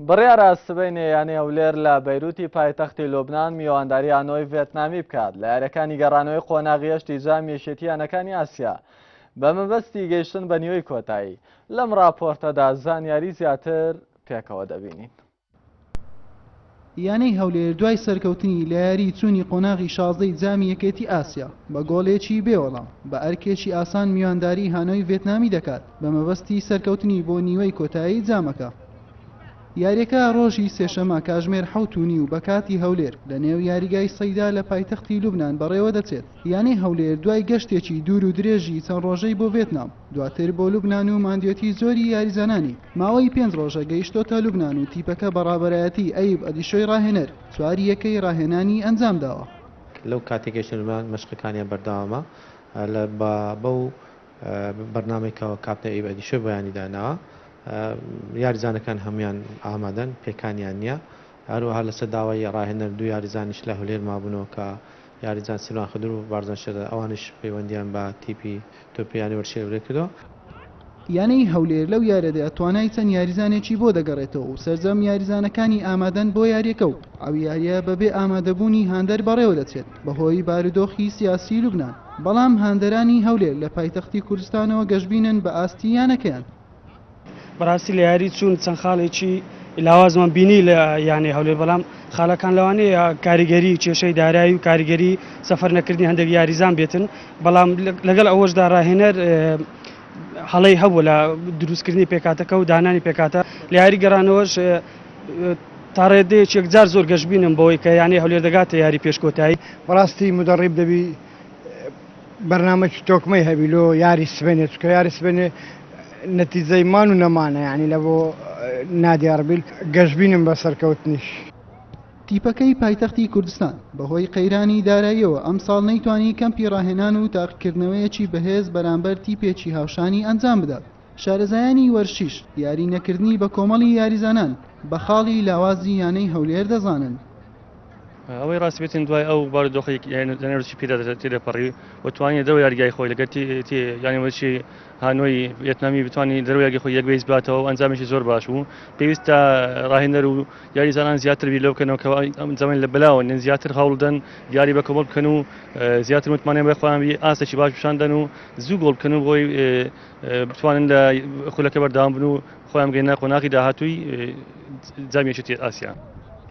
بڕیارە سبەینێ یانەی هەولێر لە بەیروتی پایتەختی لوبنان میوانداری ئانۆی ڤێتنامی بکات لە یاریەکانی گەڕانەوەی قۆناغی هەشتی جامی یەکێتی یانەکانی ئاسیا بە مەبەستی گەیشتن بە نیوەی کۆتایی. لەم راپۆرتەدا زانیاری زیاتر پێکەوە دەبینین. یانەی هەولێر دوای سەرکەوتنی لە یاری چوونی قۆناغی 16ی جامی یەکێتی ئاسیا بە گۆڵێکی بێوەڵام بە ئەرکێکی ئاسان میوانداری هانۆی ڤێتنامی دەکات بە مەبەستی سەرکەوتنی بۆ نیوەی کۆتایی جامەکە. یاریەکە ڕۆژی سێشەمە کاتژمێر 7:30 بە کاتی هەولێر لە نێو یاریگای سەیدا لە پایتەختی لوبنان بەڕێوە دەچێت. یانەی هەولێر دوای گەشتێکی دوور و درێژی چەند ڕۆژەی بۆ ڤێتنام دواتر بۆ لوبنان و ماندوێتی زۆری یاریزانانی ماوەی 5 ڕۆژە گەیشتۆتە لوبنان و تیپەکە بەڕابەرایەتی ئەیب ئەدیشۆی ڕاهێنەر چواری یەکەی ڕاهێنانی ئەنجام داوە. لەو کاتێک گەیشتن لوبنان مەشقەکانیان بەردەوامە بەو بەرنامەیەکەوە کاپتە ئەیب ئەدیشۆی بۆیانی داناوە. یاریزانەکان هەمویان ئامادەن پێکانیان نییە. هەروەها لەسەر داوای ڕاهێنەر دوو یاریزانیش لە هەولێر مابوونەوە کە یاریزان سیلوان خدر و بارزان شێرە ئەوانش پەیوەندیان بە تیپی تۆپیانی وەرشێورێ کردەوە. یانەی هەولێر لەو یارەدا توانای چەند یاریزانێکی بۆ دەگەڕێتەوە و سەرجەم یاریزانەکانی ئامادەن بۆ یاریەکە و ئەو یاریە بەبێ ئامادەبوونی هاندەر بەڕێوە دەچێت بەهۆی بارودۆخی سیاسی لوبنان. بەڵام هاندەرانی هەولێر لە پایتەختی کوردستانەوە گەشتبینن بە ئاستی یانەکەیان. بەڕاستی لە یاری چوون چەند خاڵێکی لاوازمان بینی لە یانەی هەولێر، بەڵام خاڵەکان لەوانەیە کاریگەری کێشەی دارایی و کاریگەری سەفەر نەکردنی هەندێک یاریزان بێتن، بەڵام لەگەڵ ئەوەشدا ڕاهێنەر هەڵەی هەبوو لە دروستکردنی پێکاتەکە و دانانی پێکاتە. لە یاری گەڕانەوەش تا ڕێدەیەک یەکجار زۆر گەشتبینم بەوەی کە یانەی هەولێر دەگاتە یاری پێشکۆتایی. بەڕاستی مدەڕیب دەبی بەرنامەی تۆکمەی هەبیلۆ یاری سبێنێ چکە یاری سبێنێ نەتیجەی مان و نەمانە، یعنی لە بۆ نادیاربیل گەشتبینم بە سەرکەوتنیش. تیپەکەی پایتەختی کوردستان بەهۆی قەیرانی داراییەوە ئەم ساڵ نەیتوانی کەمپی ڕاهێنان و تاقیکردنەوەیەکی بەهێز بەرامبەر تیپێکی هاوشانی ئەنجام بدات. شارەزایانی وەرشیش یاری نەکردنی بە کۆمەڵی یاریزانان بە خاڵی لاوازی یانەی هەولێر دەزانن. ئەوەی ڕاستبێتن دوای ئەو بارودۆخی لەنێرسی پێدا تێدەپەڕی و توانێت دەرەوە یاریگای خۆی لەگەر یانیوەچی هانۆی ڤێتنامی بتوانانی دەرەوە یاریگای خۆی یەکبێز باتەوە و ئەنجامێکی زۆر باش بوو. پێویستە ڕاهێنەر و یاریزانان زیاتر بی لەو بکەنەوە کە ئەم زەمانی لە بەلاوە نێن زیاتر هەوڵدەن یاری بە کۆمەڵ بکەن و زیاتر متمانیان بە خۆیان ئاستێکی باش پیشاندەن و زوو گۆڵ بکەن و بۆی بتوانن لە خولەکە بەردەوام بن و خۆیان بگەینە قۆناغی داهاتووی جامی یەکێتی ئاسیا.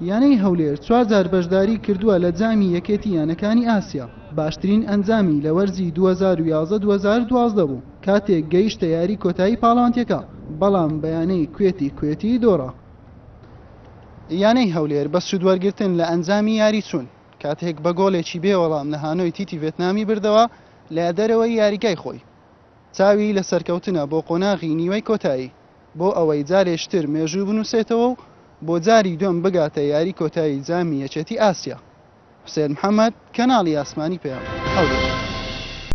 یانەی هەولێر 4 جار بەشداری کردووە لە جامی یەکێتی یانەکانی ئاسیا. باشترین ئەنجامی لە وەرزی 2011-2012 بوو کاتێک گەیشتە یاری کۆتایی پاڵانتیەکە، بەڵام بەیانەی کوێتی دۆڕە. یانەی هەولێر بە سوودوەرگرتن لە ئەنجامی یاری چوون کاتێک بە گۆڵێکی بێوەڵام لە هانۆی تیتی ڤێتنامی بردەوە لە دەرەوەی یاریگای خۆی. چاوی لە سەرکەوتنە بۆ قۆناغی نیوەی کۆتایی بۆ ئەوەی جارێشتر مێژوو بنووسێتەوە و بۆ جاری دوم بگاتە یاری کۆتایی جامی یەکێتی ئاسیا. حوسێن محەممەد، کەناڵی ئاسمانی پێیان هەولێر.